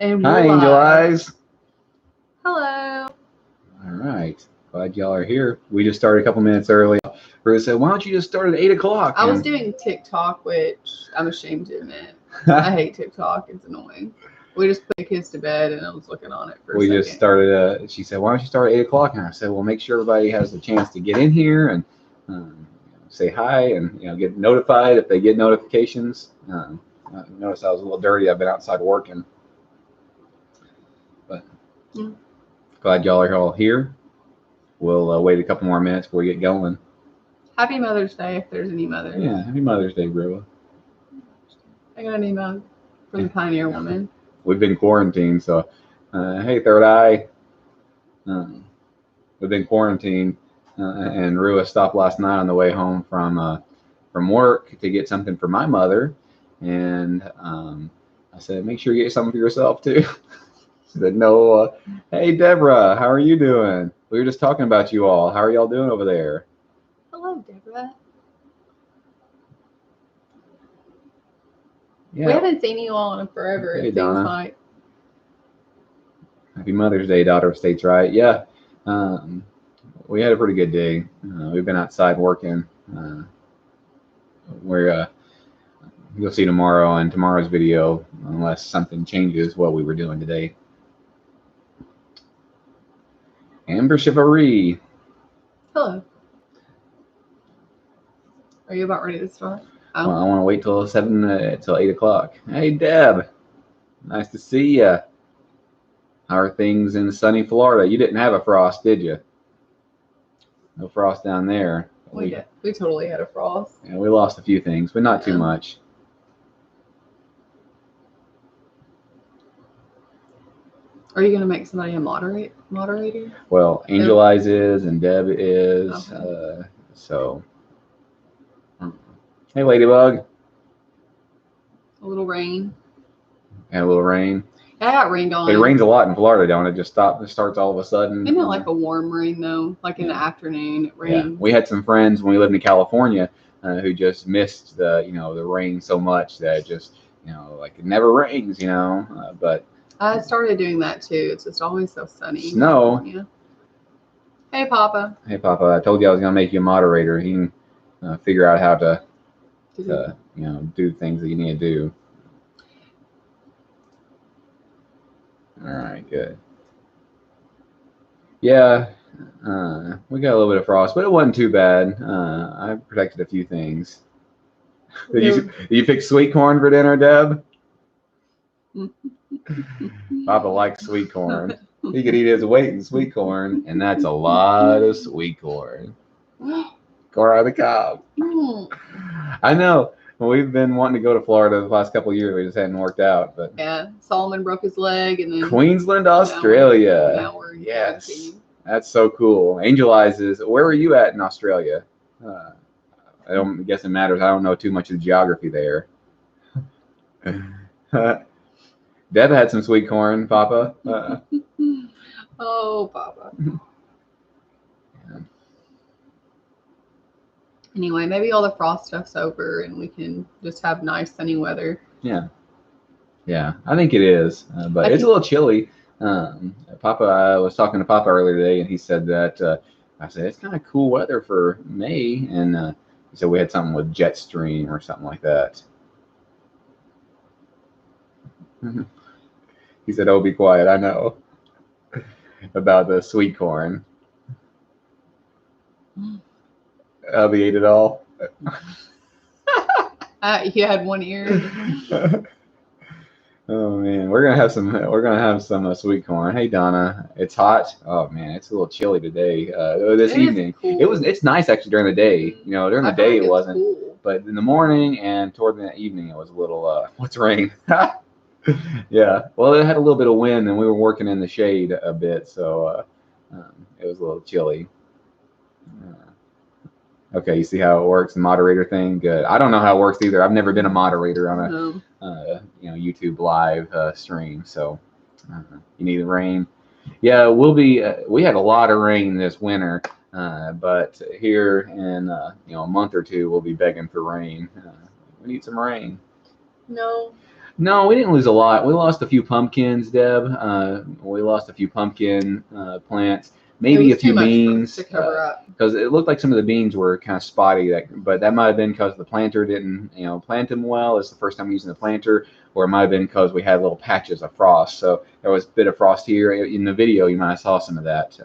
And Hi, Angel Eyes. Hello. All right. Glad y'all are here. We just started a couple minutes early. Bruce said, why don't you just start at 8 o'clock? I was doing TikTok, which I'm ashamed to admit. I hate TikTok. It's annoying. We just put the kids to bed, and I was looking on it for a second. We just started. She said, why don't you start at 8 o'clock? And I said, well, make sure everybody has a chance to get in here and say hi and get notified if they get notifications. I noticed I was a little dirty. I've been outside working. But glad y'all are all here. We'll wait a couple more minutes before we get going. Happy Mother's Day if there's any mothers. Yeah, happy Mother's Day, Grilla. I got an email from the Pioneer Woman. We've been quarantined, so hey, Third Eye. We've been quarantined, and Rua stopped last night on the way home from work to get something for my mother, and I said, make sure you get something for yourself too. She said, no. Hey, Deborah, how are you doing? We were just talking about you all. How are y'all doing over there? Hello, Deborah. Yeah. We haven't seen you all in forever. Hey, it Donna. seems like. Happy Mother's Day, daughter of states, right? Yeah. We had a pretty good day. We've been outside working. You'll see tomorrow in tomorrow's video, unless something changes what we were doing today. Amber Chivalry. Hello. Are you about ready to start? Oh. Well, I want to wait till 8 o'clock. Hey, Deb. Nice to see you. How are things in sunny Florida? You didn't have a frost, did you? No frost down there. We totally had a frost. Yeah, we lost a few things, but not too much. Are you going to make somebody a moderator? Well, Angel Eyes is, and Deb is. Okay. So, hey, Ladybug. A little rain. And a little rain. I got rained on. It rains a lot in Florida, don't it? It starts all of a sudden. Isn't it like a warm rain though? Like in the afternoon, it rains. Yeah. We had some friends when we lived in California who just missed the rain so much that it just like it never rains, but. I started doing that too. It's just always so sunny. Snow. Yeah. Hey, Papa. Hey, Papa. I told you I was gonna make you a moderator. You can figure out how to do things that you need to do. All right, good. Yeah, we got a little bit of frost, but it wasn't too bad. I protected a few things. Did you pick sweet corn for dinner, Deb? Papa likes sweet corn. He could eat his weight in sweet corn, and that's a lot of sweet corn. Corn on the cob. I know. We've been wanting to go to Florida the last couple of years. We just hadn't worked out. But yeah, Solomon broke his leg, and then Queensland, Australia. Now we're yes, that's so cool. Angel Eyes is. Where are you at in Australia? I don't guess it matters. I don't know too much of the geography there. Deb had some sweet corn, Papa. Oh, Papa. Anyway, maybe all the frost stuff's over and we can just have nice sunny weather. Yeah, I think it is, but it's a little chilly. Papa, I was talking to Papa earlier today, and he said that I said it's kind of cool weather for May, and he said we had something with jet stream or something like that. He said, "Oh, be quiet." I know about the sweet corn. Abby ate it all. You had one ear. Oh man, we're gonna have some sweet corn. Hey Donna, it's hot. Oh man, it's a little chilly today. This evening, cool. It's nice actually during the day. During the day it wasn't, cool. But in the morning and toward the evening it was a little. What's rain? Yeah, well it had a little bit of wind and we were working in the shade a bit, so it was a little chilly. Okay, you see how it works, the moderator thing? Good. I don't know how it works either. I've never been a moderator on a YouTube live stream, so you need the rain. Yeah, we had a lot of rain this winter, but here in a month or two we'll be begging for rain. We need some rain. No. No, we didn't lose a lot. We lost a few pumpkins, Deb. We lost a few pumpkin plants, maybe a few beans, to cover up. because it looked like some of the beans were kind of spotty. But that might have been because the planter didn't, plant them well. It's the first time using the planter, or it might have been because we had little patches of frost. So there was a bit of frost here. In the video, you might have saw some of that.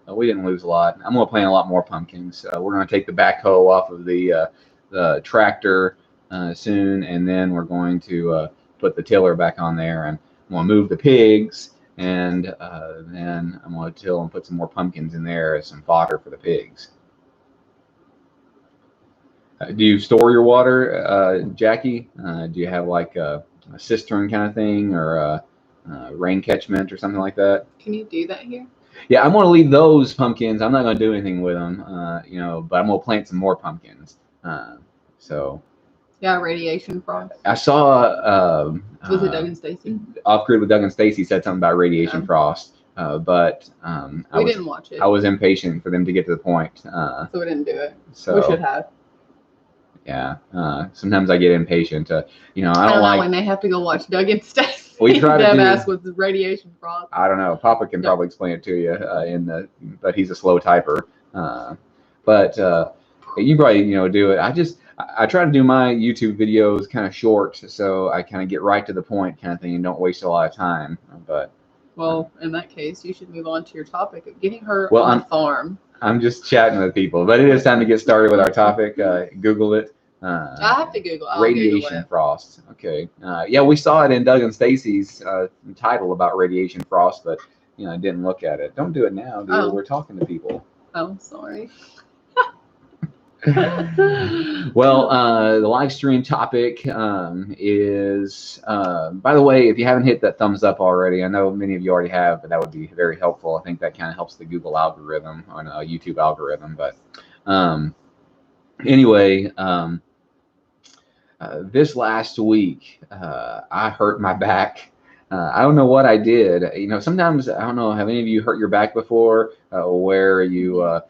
We didn't lose a lot. I'm going to plant a lot more pumpkins. We're going to take the backhoe off of the tractor soon, and then we're going to put the tiller back on there, and I'm going to move the pigs, and then I'm going to till and put some more pumpkins in there as some fodder for the pigs. Do you store your water, Jackie? Do you have like a cistern kind of thing, or a rain catchment or something like that? Can you do that here? Yeah, I'm going to leave those pumpkins. I'm not going to do anything with them, but I'm going to plant some more pumpkins. So. Yeah, radiation frost. I saw. Was it Doug and Stacy? Off Grid with Doug and Stacy said something about radiation frost, but we didn't watch it. I was impatient for them to get to the point. So we didn't do it. So we should have. Yeah. Sometimes I get impatient. I don't know. like. We may have to go watch Doug and Stacy. We try to Deb do. Asked with radiation frost. I don't know. Papa can probably explain it to you. But he's a slow typer. But you probably do it. I try to do my YouTube videos kind of short, so I kind of get right to the point kind of thing and don't waste a lot of time. But well, in that case, you should move on to your topic of getting her on a farm. I'm just chatting with people, but it is time to get started with our topic. Google it. I have to Google radiation frost. Okay. Yeah, we saw it in Doug and Stacy's title about radiation frost, but I didn't look at it. Don't do it now, dude. Oh. We're talking to people. Oh, sorry. Well, the live stream topic is, by the way, if you haven't hit that thumbs up already, I know many of you already have, but that would be very helpful. I think that kind of helps the Google algorithm on a YouTube algorithm. But anyway, this last week, I hurt my back. I don't know what I did. Sometimes, I don't know, have any of you hurt your back before, where you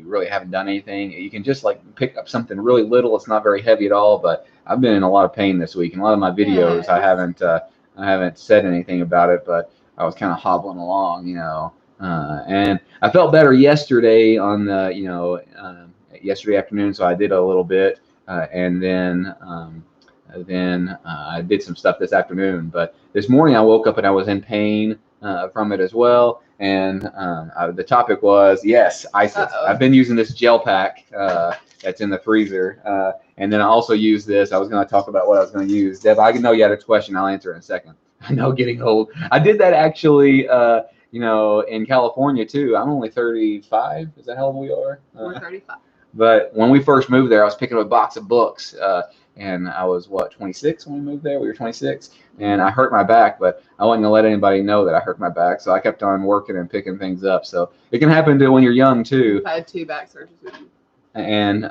really haven't done anything? You can just like pick up something really little. It's not very heavy at all, but I've been in a lot of pain this week. In a lot of my videos, I haven't said anything about it, but I was kind of hobbling along, and I felt better yesterday on the, yesterday afternoon. So I did a little bit, and then I did some stuff this afternoon. But this morning I woke up and I was in pain from it as well. And the topic was, yes, ISIS. I've been using this gel pack that's in the freezer. And then I also use this. I was going to talk about what I was going to use. Deb, I know you had a question. I'll answer it in a second. I know, getting old. I did that actually, in California too. I'm only 35. Is that how old we are? We're 35. But when we first moved there, I was picking up a box of books. And I was, 26 when we moved there? We were 26. And I hurt my back, but I wasn't going to let anybody know that I hurt my back. So I kept on working and picking things up. So it can happen when you're young, too. I had 2 back surgeries. And,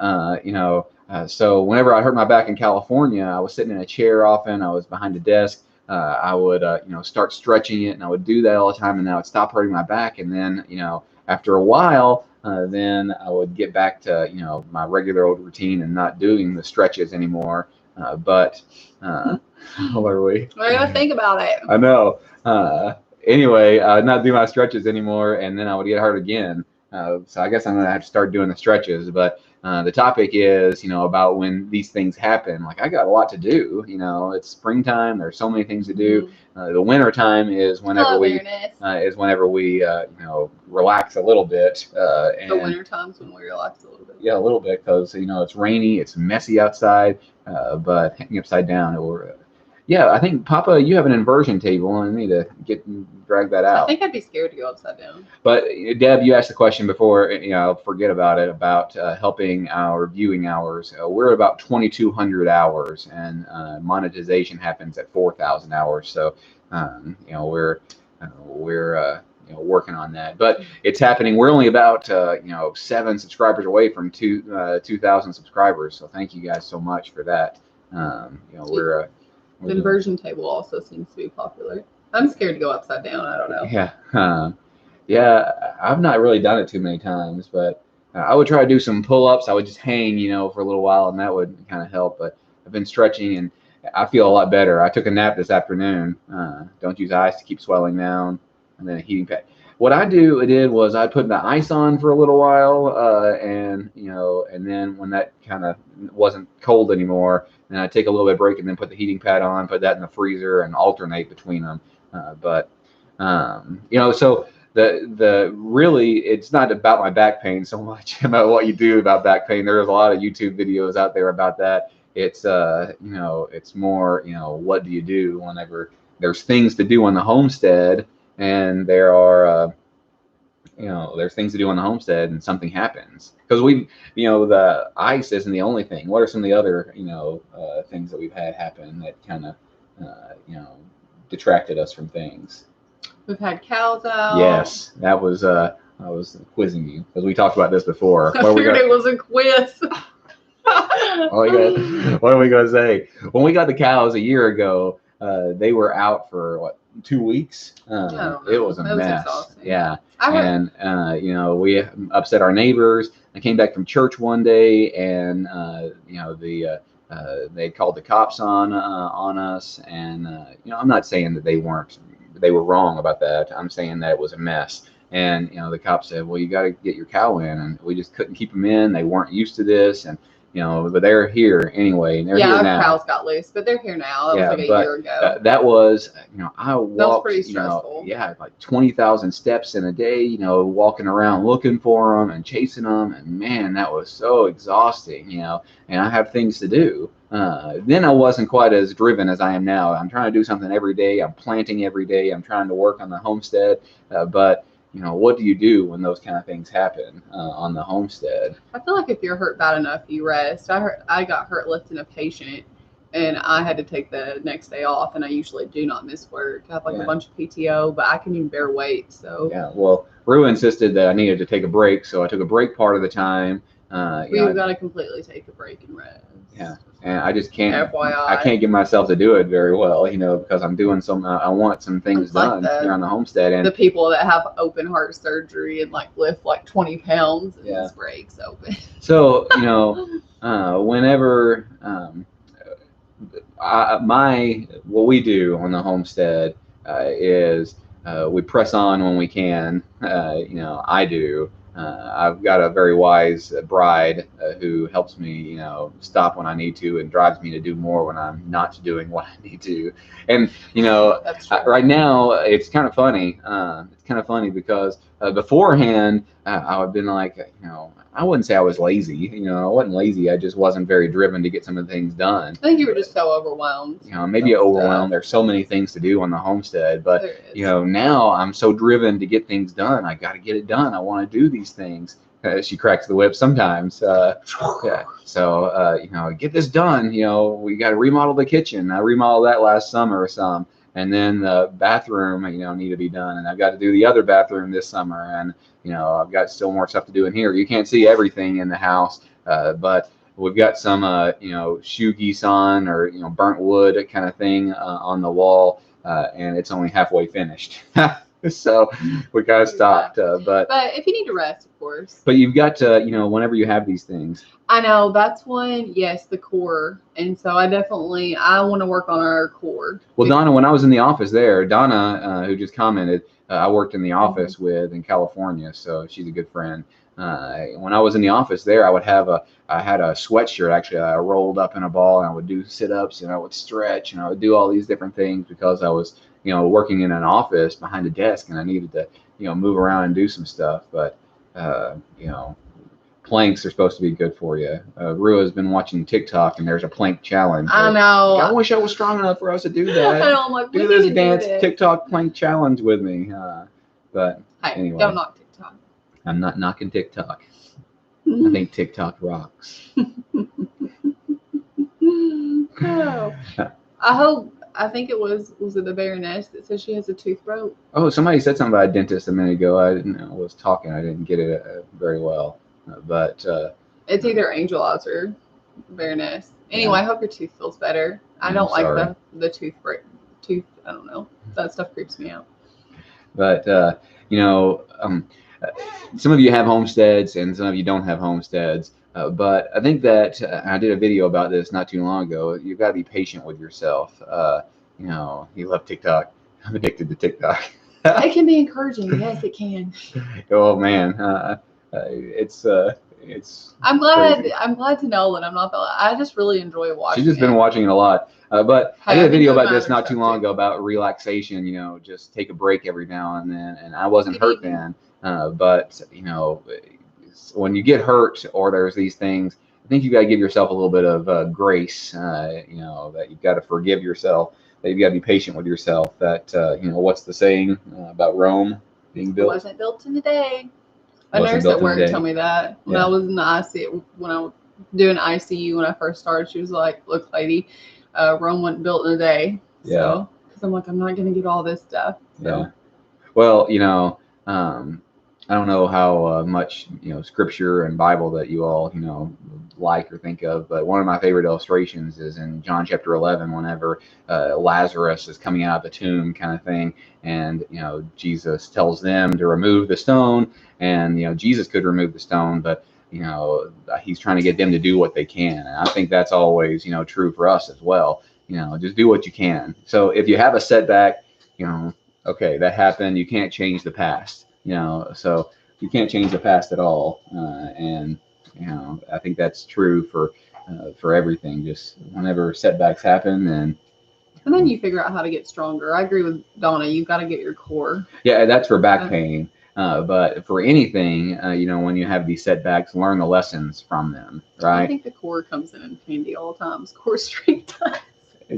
so whenever I hurt my back in California, I was sitting in a chair often. I was behind a desk. I would, start stretching it. And I would do that all the time. And I would stop hurting my back. And then, after a while, then I would get back to, my regular old routine and not doing the stretches anymore. But how are we? I gotta think about it. I know. Anyway, not do my stretches anymore, and then I would get hurt again. So I guess I'm gonna have to start doing the stretches. But the topic is, about when these things happen. Like, I got a lot to do. It's springtime. There's so many things to do. The winter time is whenever we relax a little bit. And the winter times when we relax a little bit. Yeah, a little bit, because it's rainy, it's messy outside, but hanging upside down, yeah, I think, Papa, you have an inversion table, and I need to drag that out. I think I'd be scared to go upside down. But Deb, you asked the question before, forget about it, about helping our viewing hours. We're at about 2,200 hours, and monetization happens at 4,000 hours. So, we're working on that, but it's happening. We're only about 7 subscribers away from 2,000 subscribers. So thank you guys so much for that. We're the inversion table also seems to be popular. I'm scared to go upside down. I don't know. Yeah. Yeah, I've not really done it too many times, but I would try to do some pull-ups. I would just hang, for a little while, and that would kind of help. But I've been stretching, and I feel a lot better. I took a nap this afternoon. Don't use ice to keep swelling down, and then a heating pad. What I did was I put the ice on for a little while, and and then when that kind of wasn't cold anymore, then I take a little bit of break and then put the heating pad on, put that in the freezer, and alternate between them. So the really, it's not about my back pain so much about what you do about back pain. There's a lot of YouTube videos out there about that. It's it's more, what do you do whenever there's things to do on the homestead, and there are there's things to do on the homestead and something happens, because the ice isn't the only thing. What are some of the other things that we've had happen that kind of detracted us from things? We've had cows out. Yes, that was I was quizzing you because we talked about this before. I figured it was a quiz. What are we gonna say? When we got the cows a year ago, they were out for what, 2 weeks? It was a mess. Exhausting. Yeah, and we upset our neighbors. I came back from church one day, and they called the cops on us, and I'm not saying that they were wrong about that. I'm saying that it was a mess. And the cops said, well, you got to get your cow in, and we just couldn't keep them in. They weren't used to this, and but they're here anyway, and they're here now. Our cows got loose, but they're here now. That was like a year ago. That was, I walked, that was pretty stressful. Like 20,000 steps in a day, walking around looking for them and chasing them, and man, that was so exhausting, and I have things to do. Then I wasn't quite as driven as I am now. I'm trying to do something every day. I'm planting every day. I'm trying to work on the homestead, but what do you do when those kind of things happen on the homestead? I feel like if you're hurt bad enough, you rest. I got hurt lifting a patient, and I had to take the next day off, and I usually do not miss work. I have a bunch of PTO, but I can even bear weight. So yeah, well, Rue insisted that I needed to take a break, so I took a break part of the time. We've got to completely take a break and rest. Yeah, and I just can't. FYI. I can't get myself to do it very well, because I'm doing some. I want some things done here on the homestead, and the people that have open heart surgery and lift 20 pounds and this breaks open. So whenever what we do on the homestead is we press on when we can. I do. I've got a very wise bride who helps me, stop when I need to, and drives me to do more when I'm not doing what I need to. And right now it's kind of funny. Because beforehand I would have been like, I wouldn't say I was lazy. I wasn't lazy. I just wasn't very driven to get some of the things done. I think you were just so overwhelmed. Maybe overwhelmed. There's so many things to do on the homestead, but now I'm so driven to get things done. I got to get it done. I want to do these things. She cracks the whip sometimes. Yeah. So get this done. We got to remodel the kitchen. I remodeled that last summer or some. And then the bathroom, need to be done. And I've got to do the other bathroom this summer. And, I've got still more stuff to do in here. You can't see everything in the house, but we've got some, shoe geese on, or, burnt wood kind of thing on the wall. And it's only halfway finished. So we kind of stopped. But if you need to rest, of course. But you've got to, whenever you have these things. I know, that's one, yes, the core. And so I want to work on our core. Well, Donna, when I was in the office there, Donna, who just commented, I worked in the office with in California, so she's a good friend. When I was in the office there, I had a sweatshirt, actually, I rolled up in a ball, and I would do sit-ups, and I would stretch, and I would do all these different things because I was, working in an office behind a desk, and I needed to, move around and do some stuff. But, planks are supposed to be good for you. Rua has been watching TikTok, and there's a plank challenge. I know. I wish I was strong enough for us to do that. I know, I'm like, do this dance TikTok plank challenge with me. But anyway, don't knock TikTok. I'm not knocking TikTok. I think TikTok rocks. Oh. I think it was it the Baroness that said she has a tooth broke? Oh, somebody said something about a dentist a minute ago. I was talking. I didn't get it very well. But it's either Angel Eyes or Baroness. Anyway, I hope your tooth feels better. I don't like the tooth break. I don't know. That stuff creeps me out. But some of you have homesteads and some of you don't have homesteads. But I think that I did a video about this not too long ago. You've got to be patient with yourself. You know, you love TikTok. I'm addicted to TikTok. It can be encouraging. Yes, it can. Oh man, it's I'm glad. crazy. I'm glad to know that I'm not. I just really enjoy watching. She's just been it. watching it a lot. But Hey, I did a I've been video doing about my this other not too stuff, long too. ago about relaxation. You know, just take a break every now and then. And I wasn't hurt then. But you know, when you get hurt or there's these things, I think you got to give yourself a little bit of grace. You know, that you've got to forgive yourself. That you've got to be patient with yourself. That you know, what's the saying about Rome being It built? wasn't built in a day. A Wasn't nurse built at in a work day. told me that when Yeah. I was in the ICU, when I was doing ICU when I first started. She was like, "Look, lady, Rome wasn't built in a day." Yeah. So, because I'm like, I'm not gonna get all this stuff. So. Yeah. Well, you know, I don't know how much you know scripture and Bible that you all you know like or think of, but one of my favorite illustrations is in John chapter 11, whenever Lazarus is coming out of the tomb, kind of thing, and you know Jesus tells them to remove the stone, and you know Jesus could remove the stone, but you know he's trying to get them to do what they can, and I think that's always you know true for us as well. You know, just do what you can. So if you have a setback, you know. Okay, that happened. You can't change the past, you know. So you can't change the past at all, and you know I think that's true for everything. Just whenever setbacks happen, and then you figure out how to get stronger. I agree with Donna. You've got to get your core. Yeah, that's for back pain. But for anything, you know, when you have these setbacks, learn the lessons from them, right? I think the core comes in handy all times. Core strength does.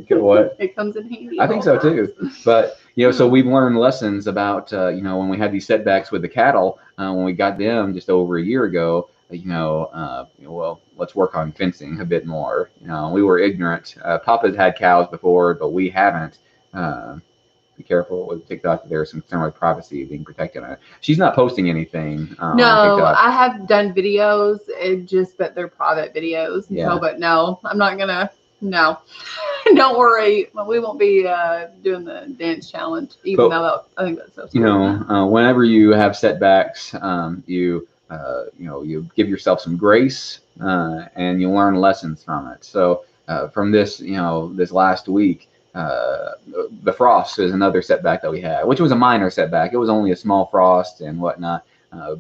What? It comes in handy. I think so too. But you know, so we've learned lessons about you know when we had these setbacks with the cattle when we got them just over a year ago. You know, well, let's work on fencing a bit more. You know, we were ignorant. Papa's had cows before, but we haven't. Be careful with TikTok. There's some concern with privacy being protected on it. She's not posting anything on No, TikTok. I have done videos, just that they're private videos. Yeah. So, but no, I'm not gonna. No, don't worry. We won't be doing the dance challenge, even though I think that's so. You know, whenever you have setbacks, you know you give yourself some grace and you learn lessons from it. So from this, you know, this last week. The frost is another setback that we had, which was a minor setback. It was only a small frost and whatnot.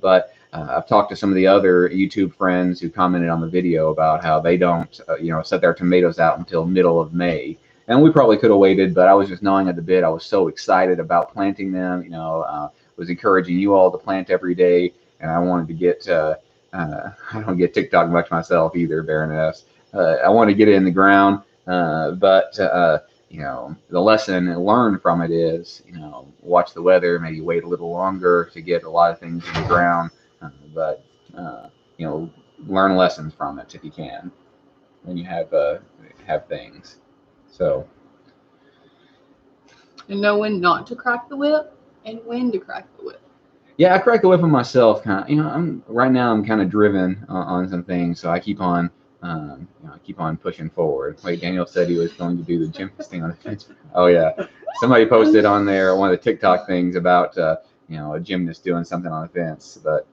But I've talked to some of the other YouTube friends who commented on the video about how they don't, you know, set their tomatoes out until middle of May. And we probably could have waited, but I was just gnawing at the bit. I was so excited about planting them. You know, was encouraging you all to plant every day, and I wanted to get. I don't get TikTok much myself either, Baroness. I want to get it in the ground, but. You know, the lesson learned from it is, you know, watch the weather, maybe wait a little longer to get a lot of things in the ground, but, you know, learn lessons from it if you can when you have things. So. And know when not to crack the whip and when to crack the whip. Yeah, I crack the whip on myself, kind of. You know, right now I'm kind of driven on some things, so I keep on. You know, keep on pushing forward. Wait, Daniel said he was going to do the gymnast thing on the fence. Oh yeah, somebody posted on there one of the TikTok things about you know a gymnast doing something on the fence, but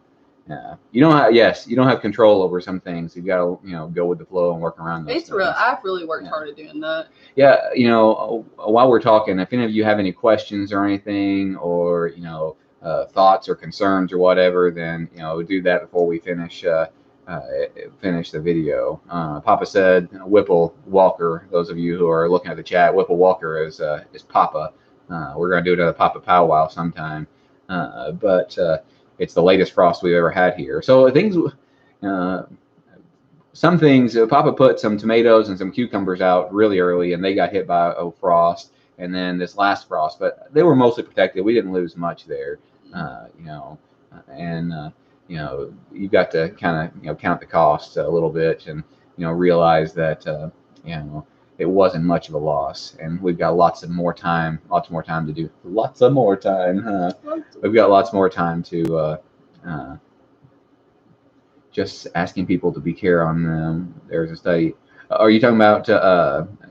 you don't have you don't have control over some things. You've got to you know go with the flow and work around those. It's real. I've really worked hard at doing that. Yeah, you know, while we're talking, if any of you have any questions or anything, or you know thoughts or concerns or whatever, then you know do that before we finish. Finish the video. Papa said Whipple Walker. Those of you who are looking at the chat, Whipple Walker is Papa. We're gonna do another Papa powwow sometime, but it's the latest frost we've ever had here. So things, some things. Papa put some tomatoes and some cucumbers out really early, and they got hit by a frost. And then this last frost, but they were mostly protected. We didn't lose much there, you know, and. You know, you've got to kind of, you know, count the costs a little bit and, you know, realize that, you know, it wasn't much of a loss. And we've got lots more time to do. Lots of more time, huh? We've got lots more time to just asking people to be care on them. There's a study. Are you talking about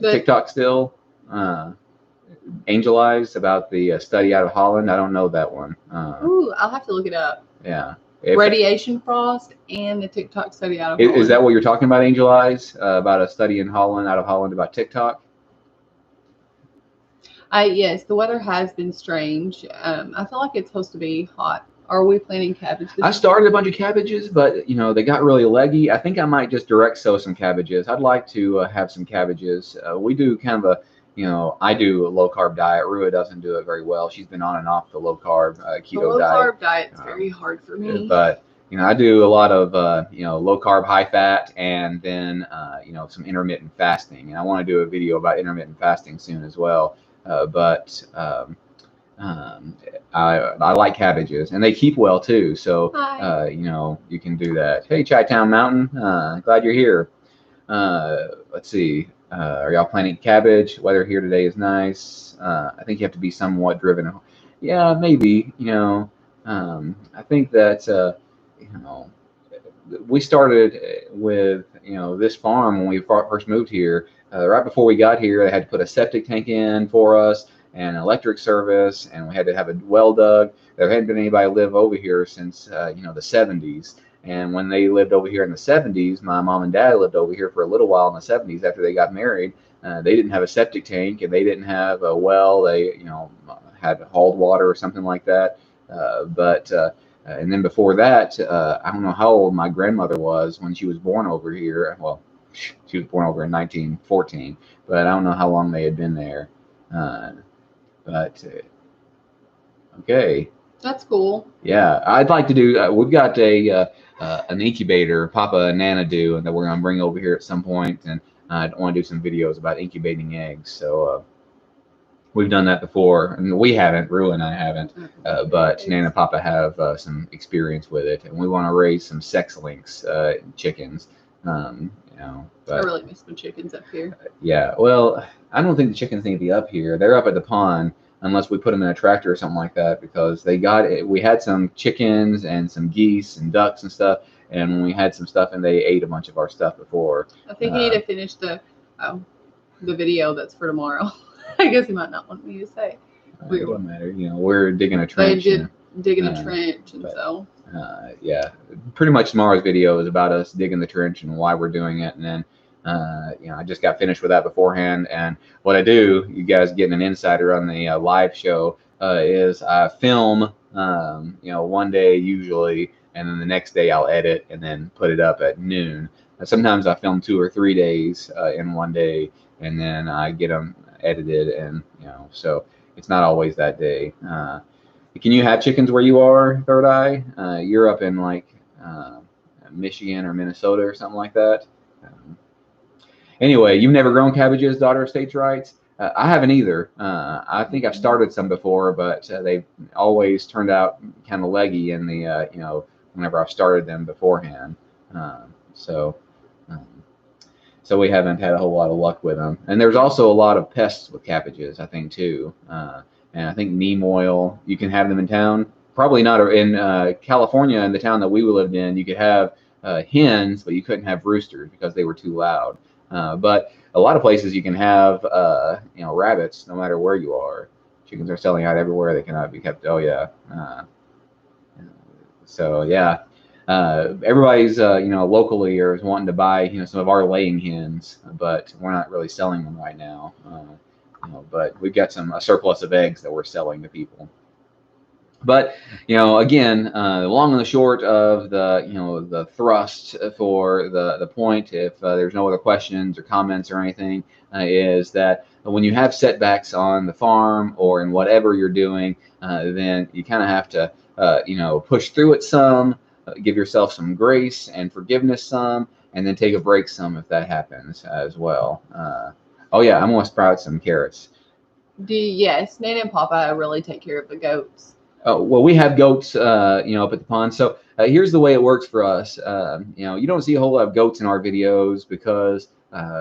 TikTok still? Angel Eyes, about the study out of Holland? I don't know that one. Ooh, I'll have to look it up. Yeah. radiation frost and the TikTok study out of Holland. Is that what you're talking about, Angel Eyes? About a study in Holland, out of Holland, about TikTok? Yes, the weather has been strange. I feel like it's supposed to be hot. Are we planting cabbage this I year? started a bunch of cabbages, but they got really leggy. I think I might just direct sow some cabbages. I'd like to have some cabbages. We do kind of a, I do a low carb diet. Rua doesn't do it very well. She's been on and off the low carb keto the low diet. carb diet's very hard for me. But I do a lot of low carb, high fat, and then some intermittent fasting. And I want to do a video about intermittent fasting soon as well. I like cabbages, and they keep well too. So you can do that. Hey, Chi-Town Mountain, glad you're here. Let's see. Are y'all planting cabbage? Weather here today is nice. I think you have to be somewhat driven. Yeah, maybe. I think that we started with this farm when we first moved here. Right before we got here, they had to put a septic tank in for us and electric service, and we had to have a well dug. There hadn't been anybody live over here since the 70s. And when they lived over here in the 70s, my mom and dad lived over here for a little while in the 70s after they got married. They didn't have a septic tank, and they didn't have a well. They had hauled water or something like that. And then before that, I don't know how old my grandmother was when she was born over here. Well, she was born over in 1914, but I don't know how long they had been there. Okay. That's cool. Yeah, I'd like to do. We've got an incubator Papa and Nana do, and that we're gonna bring over here at some point, and I want to do some videos about incubating eggs. So we've done that before, and we haven't. Rue and I haven't, but Nana and Papa have some experience with it, and we want to raise some sex links chickens. I really miss my chickens up here. Yeah, well, I don't think the chickens need to be up here. They're up at the pond unless we put them in a tractor or something like that, because we had some chickens and some geese and ducks and stuff, and when we had some stuff and they ate a bunch of our stuff before. I think you need to finish the video that's for tomorrow. I guess you might not want me to say. It doesn't matter. We're digging a trench. Digging a trench, and so. Yeah, pretty much tomorrow's video is about us digging the trench and why we're doing it, and then I just got finished with that beforehand. And what I do, you guys getting an insider on the live show, is I film one day usually, and then the next day I'll edit and then put it up at noon. Sometimes I film 2 or 3 days in one day, and then I get them edited, and so it's not always that day. Can you have chickens where you are, Third Eye? You're up in like Michigan or Minnesota or something like that. Anyway, you've never grown cabbages, daughter of states' rights? I haven't either. I think I've started some before, but they've always turned out kind of leggy in the whenever I've started them beforehand. So we haven't had a whole lot of luck with them. And there's also a lot of pests with cabbages, I think, too. And I think neem oil, you can have them in town. Probably not in California, in the town that we lived in, you could have hens, but you couldn't have roosters because they were too loud. But a lot of places you can have rabbits, no matter where you are. Chickens are selling out everywhere. They cannot be kept. Oh yeah. So yeah, everybody's locally is wanting to buy some of our laying hens, but we're not really selling them right now. But we've got a surplus of eggs that we're selling to people. But again, the long and the short of the thrust for the point, if there's no other questions or comments or anything, is that when you have setbacks on the farm or in whatever you're doing, then you kind of have to push through it some, give yourself some grace and forgiveness some, and then take a break some if that happens as well. Oh yeah, I'm gonna sprout some carrots. Yes, Nana and Papa really take care of the goats. Well, we have goats, up at the pond. So here's the way it works for us. You don't see a whole lot of goats in our videos because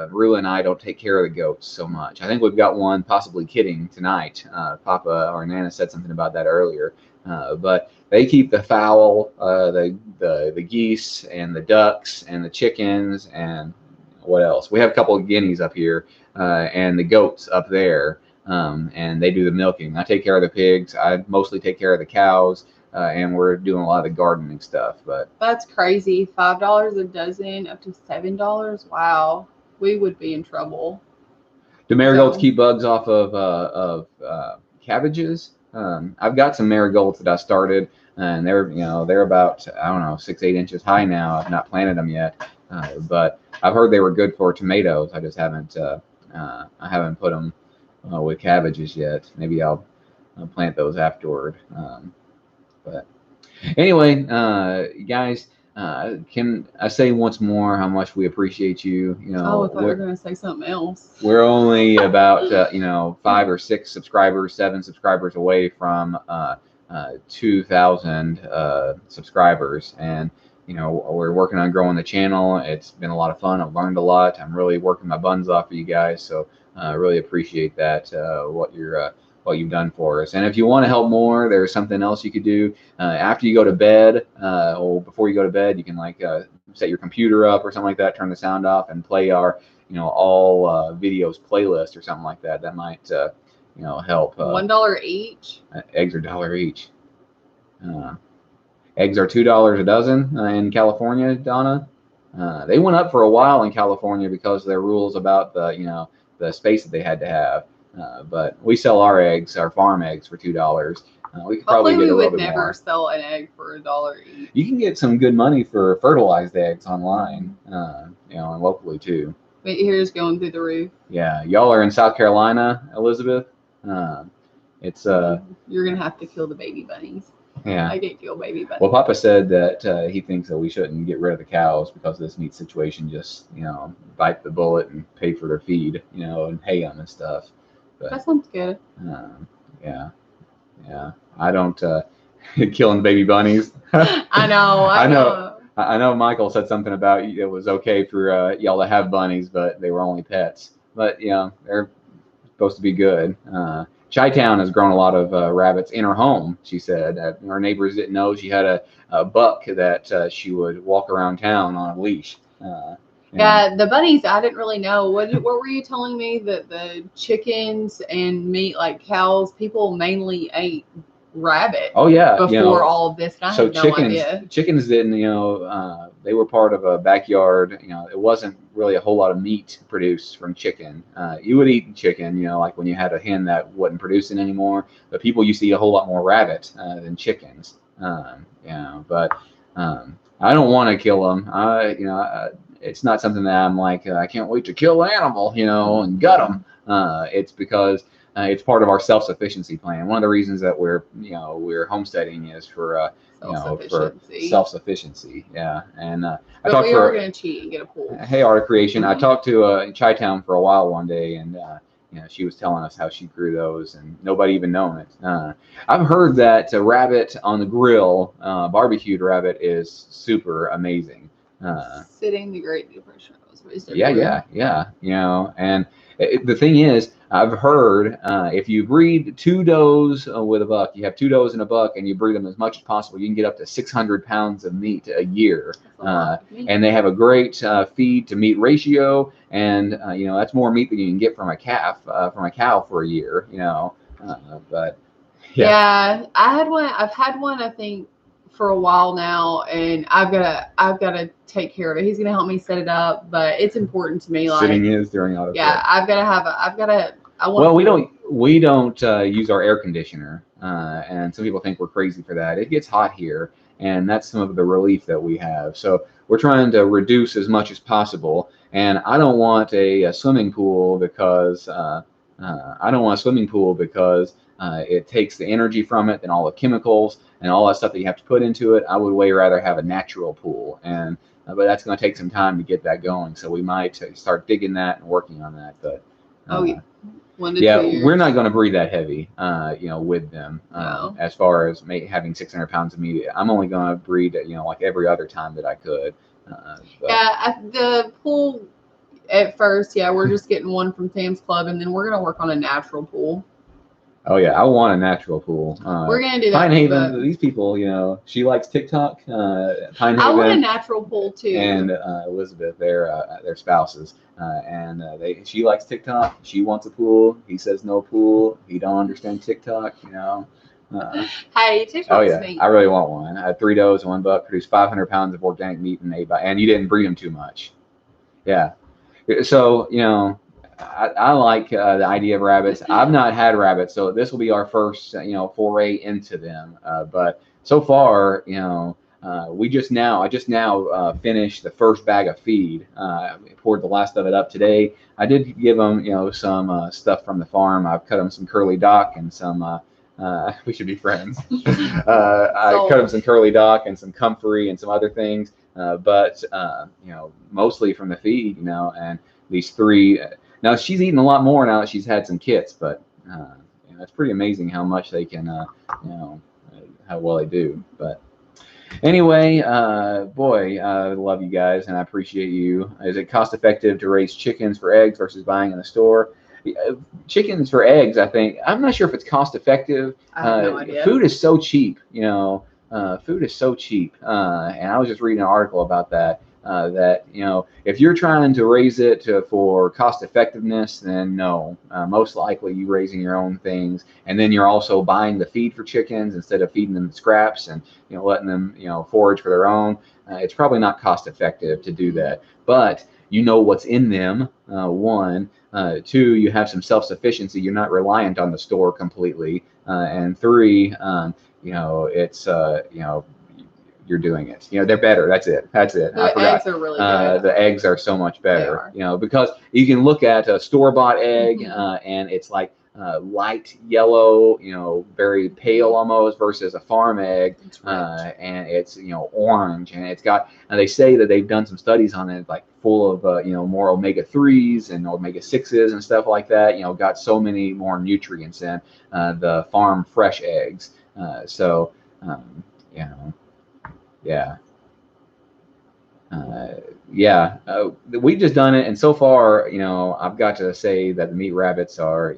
Rue and I don't take care of the goats so much. I think we've got one possibly kidding tonight. Papa or Nana said something about that earlier. But they keep the fowl, the geese and the ducks and the chickens and what else? We have a couple of guineas up here and the goats up there. And they do the milking. I take care of the pigs. I mostly take care of the cows. and we're doing a lot of the gardening stuff. But that's crazy. $5 a dozen, up to $7. Wow, we would be in trouble. do marigolds keep bugs off of cabbages? I've got some marigolds that I started, and they're about, I don't know, 6-8 inches high now. I've not planted them yet, but I've heard they were good for tomatoes. I just haven't put them with cabbages yet. Maybe I'll plant those afterward. But anyway, guys, can I say once more how much we appreciate you? I thought you were going to say something else. We're only about 5 or 6 subscribers, 7 subscribers away from 2,000 subscribers, and we're working on growing the channel. It's been a lot of fun. I've learned a lot. I'm really working my buns off for you guys, so I really appreciate that, what you've done for us. And if you want to help more, there's something else you could do after you go to bed, or before you go to bed. You can set your computer up or something like that, turn the sound off, and play our all videos playlist or something like that. That might help. $1 each. Eggs are $1 each. Eggs are $2 a dozen in California, Donna. They went up for a while in California because of their rules about the space that they had to have. But we sell our eggs, our farm eggs, for $2. We could probably get a little bit more. We would never sell an egg for $1 each. You can get some good money for fertilized eggs online, and locally too. But here's going through the roof. Yeah, y'all are in South Carolina, Elizabeth. It's You're gonna have to kill the baby bunnies. Yeah. I can't kill baby bunnies. Well, Papa said that he thinks that we shouldn't get rid of the cows because of this meat situation. Just bite the bullet and pay for their feed, and pay them and stuff. But, that sounds good. Yeah. I don't killing the baby bunnies. I know. I know Michael said something about it was okay for y'all to have bunnies, but they were only pets. But they're supposed to be good. Chi-Town has grown a lot of rabbits in her home. She said our neighbors didn't know she had a buck that she would walk around town on a leash. Yeah, the bunnies, I didn't really know. What were you telling me? That the chickens and meat, like cows, people mainly ate rabbit. Oh yeah, before all of this. I had no idea. Chickens didn't. They were part of a backyard. It wasn't really a whole lot of meat produced from chicken. You would eat chicken, like when you had a hen that wasn't producing anymore. But people used to eat a whole lot more rabbit than chickens. But I don't want to kill them. It's not something that I'm like, I can't wait to kill an animal, and gut them. It's because it's part of our self-sufficiency plan. One of the reasons that we're homesteading is for self-sufficiency. Yeah, and but we are going to cheat and get a pool. Hey, Art of Creation. I talked to Chi-Town for a while one day, and she was telling us how she grew those, and nobody even known it. I've heard that rabbit on the grill, barbecued rabbit, is super amazing. Sitting the Great Depression was raised. Yeah. And the thing is, I've heard if you breed 2 does with a buck, you have 2 does and a buck, and you breed them as much as possible, you can get up to 600 pounds of meat a year. And they have a great feed to meat ratio, and that's more meat than you can get from a cow for a year. But yeah, I've had one. I think for a while now, and I've got to take care of it. He's gonna help me set it up, but it's important to me. Sitting is during auto. Yeah, I've got to. Well, we don't use our air conditioner, and some people think we're crazy for that. It gets hot here, and that's some of the relief that we have. So we're trying to reduce as much as possible. And I don't want a swimming pool because it takes the energy from it and all the chemicals and all that stuff that you have to put into it. I would way rather have a natural pool, and but that's going to take some time to get that going. So we might start digging that and working on that. But 1 to 2 years. We're not going to breed that heavy, with them. No. As far as having 600 pounds of meat, I'm only going to breed, like every other time that I could. The pool at first, we're just getting one from Sam's Club, and then we're going to work on a natural pool. Oh yeah, I want a natural pool. We're gonna do that. Pine Haven, these people, she likes TikTok. Pine Haven. I want a natural pool too. And Elizabeth, their spouses, and she likes TikTok. She wants a pool. He says no pool. He don't understand TikTok. Hey, TikTok's Oh yeah, neat. I really want one. I had 3 does and 1 buck, produced 500 pounds of organic meat and and you didn't breed them too much. Yeah. So, I like the idea of rabbits. I've not had rabbits, so this will be our first, foray into them. But so far, I just now finished the first bag of feed. Poured the last of it up today. I did give them, some stuff from the farm. I've cut them some curly dock and some. We should be friends. I cut them some curly dock and some comfrey and some other things. But mostly from the feed, and these 3. Now she's eaten a lot more now that she's had some kits, but it's pretty amazing how much they can, how well they do. But anyway, boy, I love you guys and I appreciate you. Is it cost effective to raise chickens for eggs versus buying in the store? Chickens for eggs, I think. I'm not sure if it's cost effective. I have no idea. Food is so cheap, food is so cheap. And I was just reading an article about that. That if you're trying to raise it for cost effectiveness, then no, most likely you raising your own things, and then you're also buying the feed for chickens instead of feeding them scraps and letting them forage for their own. It's probably not cost effective to do that, but what's in them. 1, 2, you have some self-sufficiency. You're not reliant on the store completely, and 3, it's you're doing it. They're better. That's it. The eggs are really good. The eggs are so much better. Because you can look at a store-bought egg, and it's like light yellow, very pale almost, versus a farm egg, and it's orange, and it's got. And they say that they've done some studies on it, like full of more omega-3s and omega-6s and stuff like that. Got so many more nutrients in the farm fresh eggs. We've just done it, and so far, I've got to say that the meat rabbits are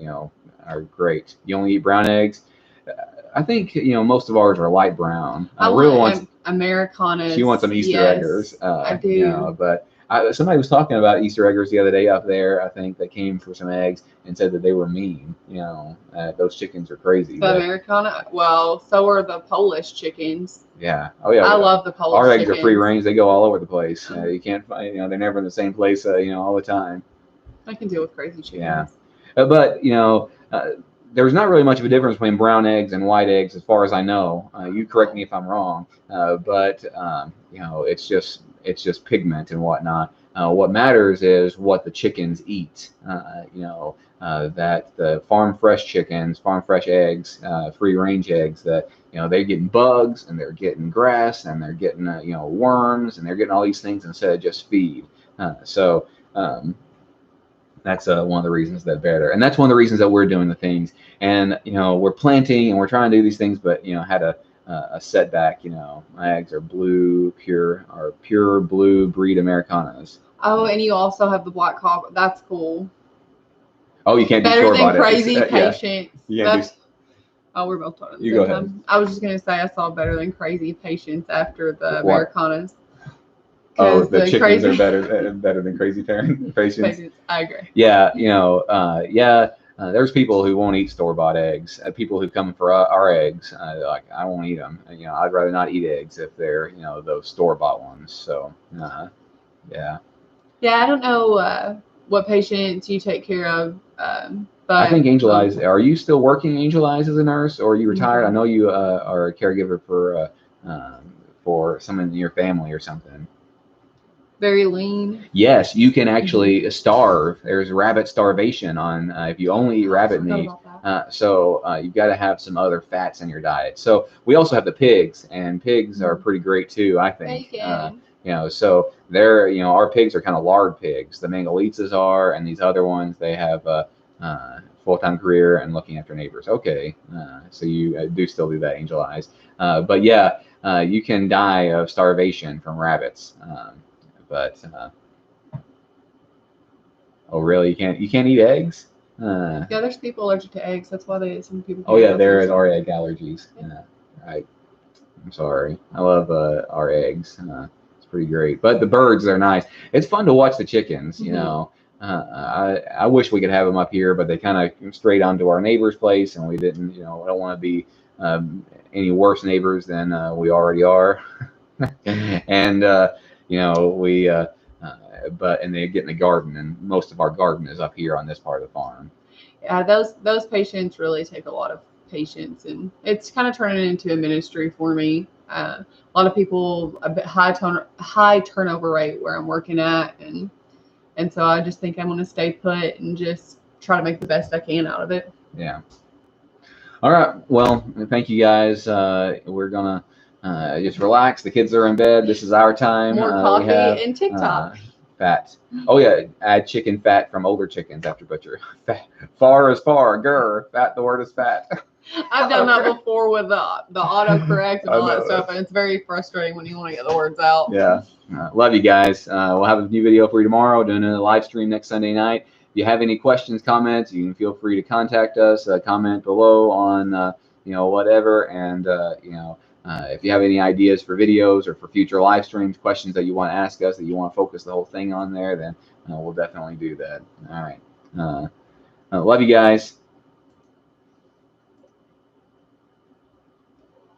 great. You only eat brown eggs. I think most of ours are light brown. I really want Americanas. She wants some Easter eggers. I do. But somebody was talking about Easter eggers the other day up there. I think that came for some eggs and said that they were mean. Those chickens are crazy. The Americana. Well, so are the Polish chickens. Yeah. Oh yeah. I love the Polish. Our eggs are free range. They go all over the place. You can't find. They're never in the same place. All the time. I can deal with crazy chickens. Yeah. But there's not really much of a difference between brown eggs and white eggs, as far as I know. You correct me if I'm wrong. But it's just pigment and whatnot. What matters is what the chickens eat. That the farm fresh chickens, farm fresh eggs, free range eggs, that they're getting bugs and they're getting grass and they're getting worms and they're getting all these things instead of just feed. That's one of the reasons that better, and that's one of the reasons that we're doing the things. And we're planting and we're trying to do these things, but had a setback. My eggs are pure blue breed Americanas. Oh, and you also have the black cock. That's cool. Oh, you can't do better than crazy eggs. patience. Yeah. Oh, we're both talking. You go ahead. I was just gonna say I saw better than crazy patience after the Americanas. Oh, the chickens are better than crazy patience. I agree. Yeah, there's people who won't eat store-bought eggs. People who come for our eggs, like I won't eat them. I'd rather not eat eggs if they're those store-bought ones. So, yeah. Yeah, I don't know what patients you take care of, but I think Angel Eyes. Are you still working Angel Eyes as a nurse, or are you retired? I know you are a caregiver for someone in your family or something. Very lean. Yes, you can actually starve. There's rabbit starvation on if you only eat rabbit meat. So you've got to have some other fats in your diet. So we also have the pigs, and pigs are pretty great too, I think. So they're our pigs are kind of lard pigs. The Mangalitsa's are, and these other ones, they have full-time career and looking after neighbors. Okay, so you do still do that, Angel Eyes. But yeah, you can die of starvation from rabbits. But oh really? You can't eat eggs? Yeah, there's people allergic to eggs. That's why some people. Oh yeah, there are egg allergies. I'm sorry. I love our eggs. It's pretty great. But the birds are nice. It's fun to watch the chickens. I wish we could have them up here, but they kind of strayed onto our neighbor's place, and we didn't. I don't want to be any worse neighbors than we already are. And you know, and they get in the garden, and most of our garden is up here on this part of the farm. Yeah, those patients really take a lot of patience, and it's kind of turning into a ministry for me. A lot of people, a bit high turnover rate where I'm working at, and so I just think I'm going to stay put and just try to make the best I can out of it. Yeah. All right. Well, thank you guys. We're gonna just relax. The kids are in bed. This is our time. More coffee and TikTok. Fat. Oh yeah, add chicken fat from older chickens after butcher. Fat. Far is far. Grr. Fat. The word is fat. I've done that before with the autocorrect and all that stuff, and it's very frustrating when you want to get the words out. Yeah. Love you guys. We'll have a new video for you tomorrow. Doing a live stream next Sunday night. If you have any questions, comments, you can feel free to contact us. Comment below on you know, whatever, and you know, if you have any ideas for videos or for future live streams, questions that you want to ask us, that you want to focus the whole thing on there, then we'll definitely do that. All right. Love you guys.